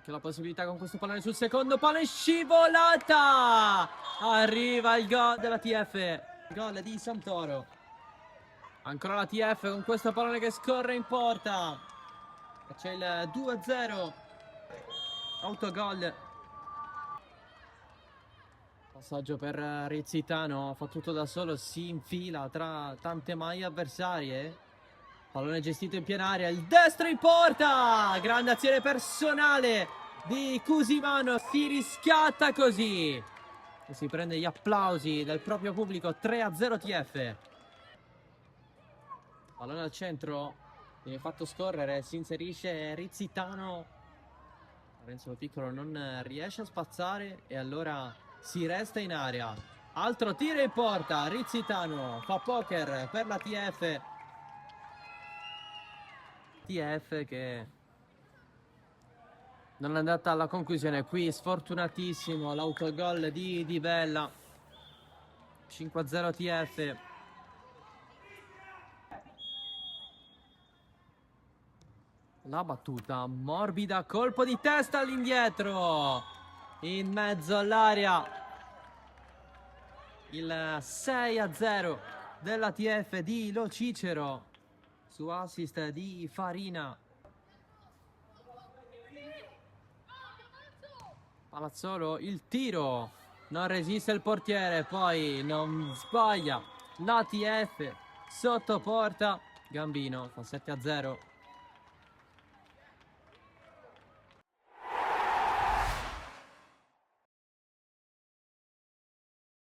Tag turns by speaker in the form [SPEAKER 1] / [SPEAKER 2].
[SPEAKER 1] anche la possibilità con questo pallone sul secondo palo, scivolata! Arriva il gol della TF, gol di Santoro. Ancora la TF con questo pallone che scorre in porta. C'è il 2-0. Autogol. Passaggio per Rizzitano, fa tutto da solo, si infila tra tante maglie avversarie. Pallone gestito in piena aria, il destro in porta! Grande azione personale di Cusimano, si riscatta così. E si prende gli applausi del proprio pubblico, 3-0 TF. Pallone al centro, viene fatto scorrere, si inserisce Rizzitano. Lorenzo Piccolo non riesce a spazzare e allora si resta in area. Altro tiro in porta, Rizzitano fa poker per la TF. TF che non è andata alla conclusione qui, sfortunatissimo l'autogol di Di Bella. 5-0 TF. La battuta morbida, colpo di testa all'indietro, in mezzo all'area. Il 6-0 della TF di Lo Cicero su assist di Farina. Palazzolo, il tiro, non resiste il portiere, poi non sbaglia la TF sotto porta. Gambino fa 7-0.